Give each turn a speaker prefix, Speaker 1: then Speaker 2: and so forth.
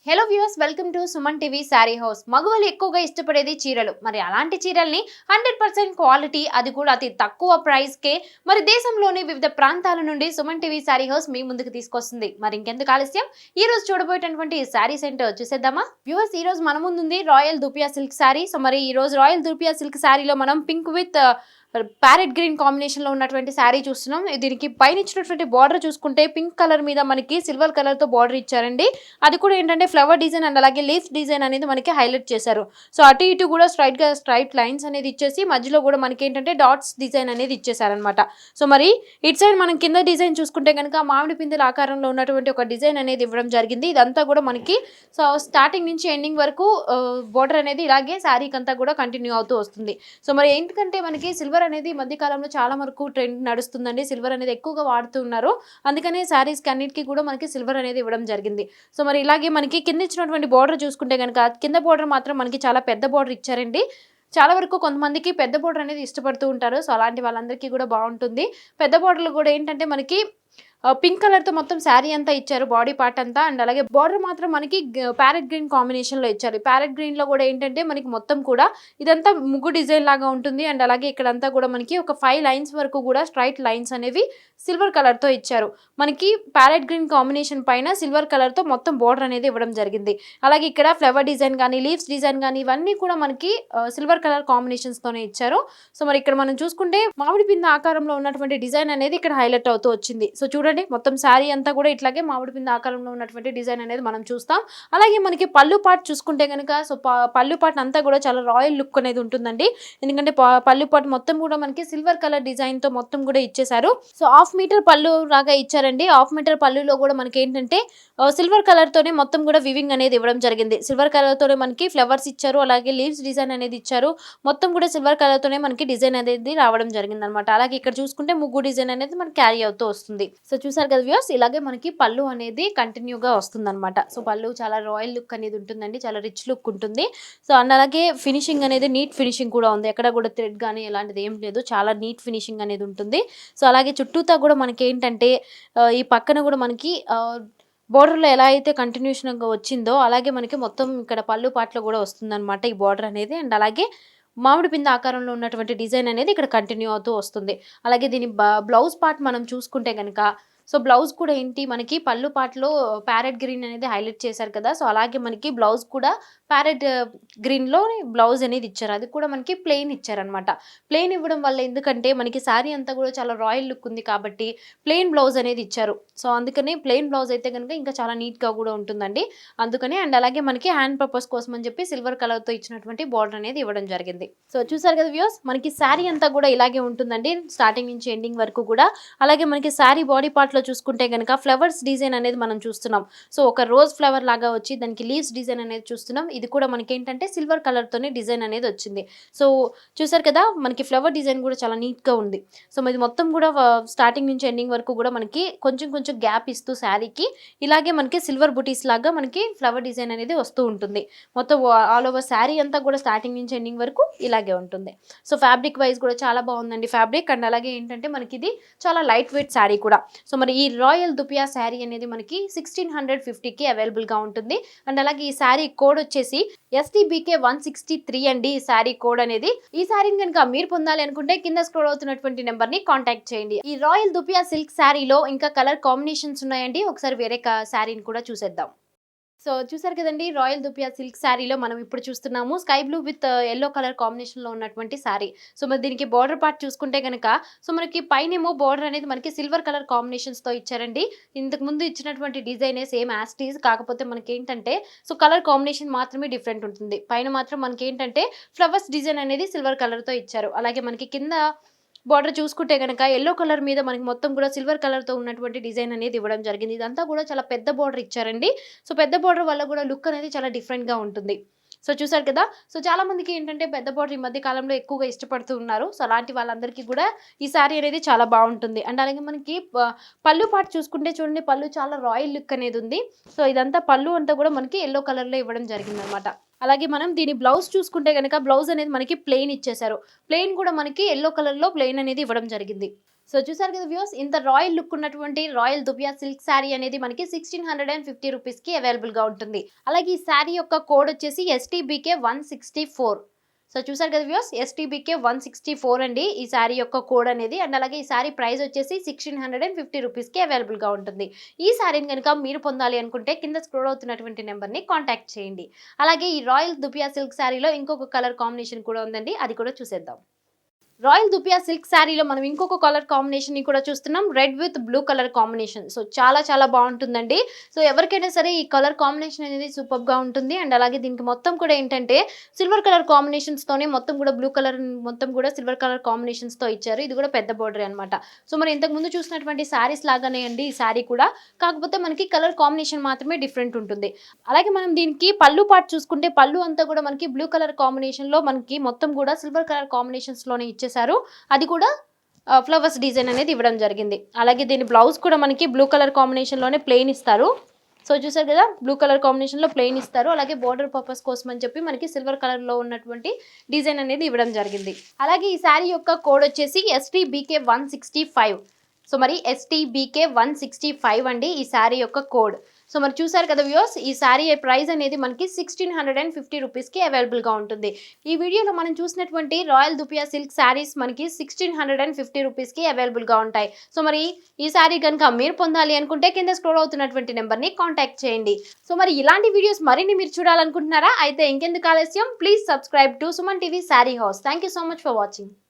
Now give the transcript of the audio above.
Speaker 1: Hello viewers, welcome to Suman TV sari house. మగవాళ్ళు ఎక్కువగా ఇష్టపడేది చీరలు. మరి అలాంటి చీరల్ని 100% క్వాలిటీ, అది కూడా అతి తక్కువ ప్రైస్కే మరి దేశంలోని వివిధ ప్రాంతాల నుండి సుమన్ టీవీ శారీ హౌస్ మీ ముందుకు తీసుకొస్తుంది. మరి ఇంకెందుకు ఆలస్యం, ఈ రోజు చూడబోయేటటువంటి శారీ సెంటర్ చూసేద్దామా వ్యూవర్స్. ఈ రోజు మన ముందుంది royal Dhupia silk sari. So మరి ఈ రోజు రాయల్ దూపియా సిల్క్ శారీలో మనం pink with parrot green combination లో ఉన్నటువంటి శారీ చూస్తున్నాం. దీనికి పైన ఇచ్చినటువంటి బార్డర్ చూసుకుంటే పింక్ కలర్ మీద మనకి సిల్వర్ కలర్ తో బార్డర్ ఇచ్చారండి. అది కూడా ఏంటంటే ఫ్లవర్ డిజైన్ అండ్ అలాగే లీఫ్ డిజైన్ అనేది మనకి హైలైట్ చేశారు. సో అటు ఇటు కూడా స్ట్రైట్ లైన్స్ అనేది ఇచ్చేసి మధ్యలో కూడా మనకి ఏంటంటే డాట్స్ డిజైన్ అనేది ఇచ్చేసారనమాట. సో మరి ఇటు సైడ్ మనం కింద డిజైన్ చూసుకుంటే కనుక మామిడి పిందెల ఆకారంలో ఉన్నటువంటి ఒక డిజైన్ అనేది ఇవ్వడం జరిగింది. ఇదంతా కూడా మనకి సో స్టార్టింగ్ నుంచి ఎండింగ్ వరకు బార్డర్ అనేది ఇలాగే శారీకి అంతా కూడా కంటిన్యూ అవుతూ వస్తుంది. సో మరి ఏంటంటే మనకి సిల్వర్ అనేది మధ్య కాలంలో చాలా వరకు ట్రెండ్ నడుస్తుందండి. సిల్వర్ అనేది ఎక్కువగా వాడుతూ ఉన్నారు. అందుకనే శారీస్ అన్నిటికీ కూడా మనకి సిల్వర్ అనేది ఇవ్వడం జరిగింది. సో మరి ఇలాగే మనకి కింద ఇచ్చినటువంటి బార్డర్ చూసుకుంటే కనుక కింద బార్డర్ మాత్రం మనకి చాలా పెద్ద బార్డర్ ఇచ్చారండి. చాలా వరకు కొంతమందికి పెద్ద బార్డర్ అనేది ఇష్టపడుతూ ఉంటారు. సో అలాంటి వాళ్ళందరికీ కూడా బాగుంటుంది. పెద్ద బార్డర్లు కూడా ఏంటంటే మనకి పింక్ కలర్ తో మొత్తం శారీ అంతా ఇచ్చారు, బాడీ పార్ట్ అంతా. అండ్ అలాగే బార్డర్ మాత్రం మనకి ప్యారెట్ గ్రీన్ కాంబినేషన్ లో ఇచ్చారు. ప్యారెట్ గ్రీన్ లో కూడా ఏంటంటే మనకి మొత్తం కూడా ఇదంతా ముగ్గు డిజైన్ లాగా ఉంటుంది. అండ్ అలాగే ఇక్కడంతా కూడా మనకి ఒక 5 లైన్స్ వరకు కూడా స్ట్రైట్ లైన్స్ అనేవి సిల్వర్ కలర్ తో ఇచ్చారు. మనకి ప్యారెట్ గ్రీన్ కాంబినేషన్ పైన సిల్వర్ కలర్ తో మొత్తం బార్డర్ అనేది ఇవ్వడం జరిగింది. అలాగే ఇక్కడ ఫ్లవర్ డిజైన్ కానీ లీవ్స్ డిజైన్ కానీ ఇవన్నీ కూడా మనకి సిల్వర్ కలర్ కాంబినేషన్స్ తోనే ఇచ్చారు. సో మరి ఇక్కడ మనం చూసుకుంటే మామిడి పింద ఆకారంలో ఉన్నటువంటి డిజైన్ అనేది ఇక్కడ హైలైట్ అవుతూ వచ్చింది. సో చూడండి, మొత్తం శారీ అంతా కూడా ఇట్లాగే మామిడి పింద ఆకారంలో ఉన్నటువంటి డిజైన్ అనేది మనం చూస్తాం. అలాగే మనకి పళ్ళు పార్ట్ చూసుకుంటే కనుక సో పళ్ళు పార్ట్ అంతా కూడా చాలా రాయల్ లుక్ అనేది ఉంటుందండి. ఎందుకంటే పళ్ళు పార్ట్ మొత్తం కూడా మనకి సిల్వర్ కలర్ డిజైన్ తో మొత్తం కూడా ఇచ్చేసారు. సో 1/2 మీటర్ పళ్ళు లాగా ఇచ్చారండి. 1/2 మీటర్ పళ్ళులో కూడా మనకి ఏంటంటే సిల్వర్ కలర్ తోనే మొత్తం కూడా వివింగ్ అనేది ఇవ్వడం జరిగింది. సిల్వర్ కలర్ తోనే మనకి ఫ్లవర్స్ ఇచ్చారు, అలాగే లీవ్స్ డిజైన్ అనేది ఇచ్చారు. మొత్తం కూడా సిల్వర్ కలర్ తోనే మనకి డిజైన్ అనేది రావడం జరిగింది అనమాట. అలాగే ఇక్కడ చూసుకుంటే ముగ్గు డిజైన్ అనేది మనకి క్యారీ అవుతూ వస్తుంది. సో చూసారు కదా వ్యూవర్స్, ఇలాగే మనకి పళ్ళు అనేది కంటిన్యూగా వస్తుంది అనమాట. సో పళ్ళు చాలా రాయల్ లుక్ అనేది ఉంటుందండి, చాలా రిచ్ లుక్ ఉంటుంది. సో అండ్ అలాగే ఫినిషింగ్ అనేది నీట్ ఫినిషింగ్ కూడా ఉంది. ఎక్కడ కూడా థ్రెడ్ కానీ ఎలాంటిది ఏం లేదు, చాలా నీట్ ఫినిషింగ్ అనేది ఉంటుంది. సో అలాగే చుట్టూతా కూడా మనకి ఏంటంటే ఈ పక్కన కూడా మనకి బోర్డర్లో ఎలా అయితే కంటిన్యూషన్గా వచ్చిందో అలాగే మనకి మొత్తం ఇక్కడ పళ్ళు పాటలో కూడా వస్తుందన్నమాట ఈ బార్డర్ అనేది. అండ్ అలాగే మామిడి పింద ఆకారంలో ఉన్నటువంటి డిజైన్ అనేది ఇక్కడ కంటిన్యూ అవుతూ వస్తుంది. అలాగే దీని బ్లౌజ్ పార్ట్ మనం చూసుకుంటే కనుక సో బ్లౌజ్ కూడా ఏంటి మనకి పళ్ళు పాటలో ప్యారెట్ గ్రీన్ అనేది హైలైట్ చేశారు కదా. సో అలాగే మనకి బ్లౌజ్ కూడా ప్యారెట్ గ్రీన్లో బ్లౌజ్ అనేది ఇచ్చారు. అది కూడా మనకి ప్లెయిన్ ఇచ్చారనమాట. ప్లెయిన్ ఇవ్వడం వల్ల ఎందుకంటే మనకి శారీ అంతా కూడా చాలా రాయల్ లుక్ ఉంది కాబట్టి ప్లెయిన్ బ్లౌజ్ అనేది ఇచ్చారు. సో అందుకని ప్లెయిన్ బ్లౌజ్ అయితే కనుక ఇంకా చాలా నీట్గా కూడా ఉంటుందండి. అందుకని అండ్ అలాగే మనకి హ్యాండ్ పర్పస్ కోసం అని చెప్పి సిల్వర్ కలర్తో ఇచ్చినటువంటి బార్డర్ అనేది ఇవ్వడం జరిగింది. సో చూసారు కదా వ్యూస్, మనకి శారీ అంతా కూడా ఇలాగే ఉంటుందండి స్టార్టింగ్ నుంచి ఎండింగ్ వరకు కూడా. అలాగే మనకి శారీ బాడీ పార్ట్ చూసుకుంటే కనుక ఫ్లవర్స్ డిజైన్ అనేది మనం చూస్తున్నాం. సో ఒక రోజ్ ఫ్లవర్ లాగా వచ్చి దానికి లీవ్స్ డిజైన్ అనేది చూస్తున్నాం. ఇది కూడా మనకి ఏంటంటే సిల్వర్ కలర్ తోనే డిజైన్ అనేది వచ్చింది. సో చూసారు కదా, మనకి ఫ్లవర్ డిజైన్ కూడా చాలా నీట్ గా ఉంది. సో ఇది మొత్తం కూడా స్టార్టింగ్ నుంచి ఎండింగ్ వరకు కూడా మనకి కొంచెం కొంచెం గ్యాప్ ఇస్తూ శారీకి ఇలాగే మనకి సిల్వర్ బుటీస్ లాగా మనకి ఫ్లవర్ డిజైన్ అనేది వస్తూ ఉంటుంది. మొత్తం ఆల్ ఓవర్ శారీ అంతా కూడా స్టార్టింగ్ నుంచి ఎండింగ్ వరకు ఇలాగే ఉంటుంది. సో ఫ్యాబ్రిక్ వైజ్ కూడా చాలా బాగుందండి ఫ్యాబ్రిక్. అండ్ అలాగే ఏంటంటే మనకి ఇది చాలా లైట్ వెయిట్ శారీ కూడా. సో మరి ఈ రాయల్ దుపియా శారీ అనేది మనకి 1650కి అవైలబుల్గా ఉంటుంది. అండ్ అలాగే ఈ శారీ కోడ్ వచ్చేసి STBK 163 అండి. ఈ శారీ కోడ్ అనేది. ఈ శారీని కనుక మీరు పొందాలి అనుకుంటే కింద స్క్రోల్ అవుతున్నటువంటి నెంబర్ ని కాంటాక్ట్ చేయండి. ఈ రాయల్ దుపియా సిల్క్ శారీలో ఇంకా కలర్ కాంబినేషన్స్ ఉన్నాయండి. ఒకసారి వేరే శారీని కూడా చూసేద్దాం. సో చూసారు కదండి, రాయల్ దుపియా సిల్క్ శారీలో మనం ఇప్పుడు చూస్తున్నాము sky blue with yellow colour కాంబినేషన్లో ఉన్నటువంటి శారీ. సో మరి దీనికి బార్డర్ పార్ట్ చూసుకుంటే కనుక సో మనకి పైనేమో బార్డర్ అనేది మనకి సిల్వర్ కలర్ కాంబినేషన్స్తో ఇచ్చారండి. ఇంతకు ముందు ఇచ్చినటువంటి డిజైనే సేమ్ యాస్టీస్, కాకపోతే మనకి ఏంటంటే సో కలర్ కాంబినేషన్ మాత్రమే డిఫరెంట్ ఉంటుంది. పైన మాత్రం మనకి ఏంటంటే ఫ్లవర్స్ డిజైన్ అనేది సిల్వర్ కలర్తో ఇచ్చారు. అలాగే మనకి కింద బార్డర్ చూసుకుంటే కనుక ఎల్లో కలర్ మీద మనకి మొత్తం కూడా సిల్వర్ కలర్తో ఉన్నటువంటి డిజైన్ అనేది ఇవ్వడం జరిగింది. ఇదంతా కూడా చాలా పెద్ద బార్డర్ ఇచ్చారండి. సో పెద్ద బార్డర్ వల్ల కూడా లుక్ అనేది చాలా డిఫరెంట్గా ఉంటుంది. సో చూసారు కదా, సో చాలా మందికి ఏంటంటే పెద్ద బార్డర్ ఈ మధ్య కాలంలో ఎక్కువగా ఇష్టపడుతూ ఉన్నారు. సో అలాంటి వాళ్ళందరికీ కూడా ఈ శారీ అనేది చాలా బాగుంటుంది. అండ్ అలాగే మనకి పళ్ళు పార్ట్ చూసుకుంటే చూడండి, పళ్ళు చాలా రాయల్ లుక్ అనేది ఉంది. సో ఇదంతా పళ్ళు అంతా కూడా మనకి ఎల్లో కలర్లో ఇవ్వడం జరిగింది అనమాట. అలాగే మనం దీని బ్లౌజ్ చూసుకుంటే కనుక బ్లౌజ్ అనేది మనకి ప్లెయిన్ ఇచ్చేసారు. ప్లెయిన్ కూడా మనకి ఎల్లో కలర్లో ప్లెయిన్ అనేది ఇవ్వడం జరిగింది. సో చూసారు కదా వ్యూస్, ఇంత రాయల్ లుక్ ఉన్నటువంటి రాయల్ దుపియా సిల్క్ శారీ అనేది మనకి 1650 రూపీస్కి అవైలబుల్గా ఉంటుంది. అలాగే ఈ శారీ యొక్క కోడ్ వచ్చేసి STBK 164. సో చూసారు కదా వ్యూస్, STBK 164 అండి ఈ శారీ యొక్క కోడ్ అనేది. అండ్ అలాగే ఈ శారీ ప్రైస్ వచ్చేసి 1650 రూపీస్కి అవైలబుల్గా ఉంటుంది. ఈ శారీని కనుక మీరు పొందాలి అనుకుంటే కింద స్క్రోల్ అవుతున్నటువంటి నెంబర్ని కాంటాక్ట్ చేయండి. అలాగే ఈ రాయల్ దుపియా సిల్క్ శారీలో ఇంకొక కలర్ కాంబినేషన్ కూడా ఉందండి, అది కూడా చూసేద్దాం. రాయల్ దుపియా సిల్క్ శారీలో మనం ఇంకొక కలర్ కాంబినేషన్ ని కూడా చూస్తున్నాం, red with blue colour combination. So చాలా చాలా బాగుంటుందండి. సో ఎవరికైనా సరే ఈ కలర్ కాంబినేషన్ అనేది సూపర్ గా ఉంటుంది. అండ్ అలాగే దీనికి మొత్తం కూడా ఏంటంటే సిల్వర్ కలర్ కాంబినేషన్స్ తోనే మొత్తం కూడా బ్లూ కలర్ మొత్తం కూడా సిల్వర్ కలర్ కాంబినేషన్స్ తో ఇచ్చారు. ఇది కూడా పెద్ద బోర్డర్ అనమాట. సో మరి ఇంతకు ముందు చూసినటువంటి శారీస్ లాగానే అండి ఈ శారీ కూడా, కాకపోతే మనకి కలర్ కాంబినేషన్ మాత్రమే డిఫరెంట్ ఉంటుంది. అలాగే మనం దీనికి పళ్ళు పార్ట్ చూసుకుంటే పళ్ళు అంతా కూడా మనకి బ్లూ కలర్ కాంబినేషన్ లో మనకి మొత్తం కూడా సిల్వర్ కలర్ కాంబినేషన్స్ లోనే ఇచ్చారు. అది కూడా ఫ్లవర్స్ డిజైన్ అనేది ఇవ్వడం జరిగింది. అలాగే దీని బ్లౌజ్ కూడా మనకి బ్లూ కలర్ కాంబినేషన్ లోనే ప్లెయిన్ ఇస్తారు. సో చూసారు కదా, బ్లూ కలర్ కాంబినేషన్ లో ప్లెయిన్ ఇస్తారు. అలాగే బోర్డర్ పర్పస్ కోసం అని చెప్పి మనకి సిల్వర్ కలర్ లో ఉన్నటువంటి డిజైన్ అనేది ఇవ్వడం జరిగింది. అలాగే ఈ శారీ యొక్క కోడ్ వచ్చేసి STBK 165. సో మరి STBK 165 అండి ఈ శారీ యొక్క కోడ్. సో మరి చూసారు కదా వ్యూస్, ఈ శారీ ప్రైస్ అనేది మనకి 1650 రూపీస్కి అవైలబుల్గా ఉంటుంది. ఈ వీడియోలో మనం చూసినటువంటి రాయల్ దుపియా సిల్క్ శారీస్ మనకి 1650 రూపీస్కి అవైలబుల్గా ఉంటాయి. సో మరి ఈ శారీ కనుక మీరు పొందాలి అనుకుంటే కింద స్క్రోల్ అవుతున్నటువంటి నెంబర్ని కాంటాక్ట్ చేయండి. సో మరి ఇలాంటి వీడియోస్ మరిన్ని మీరు చూడాలనుకుంటున్నారా? అయితే ఇంకెందుకు ఆలస్యం, please subscribe to Suman TV sari house. Thank you so much for watching.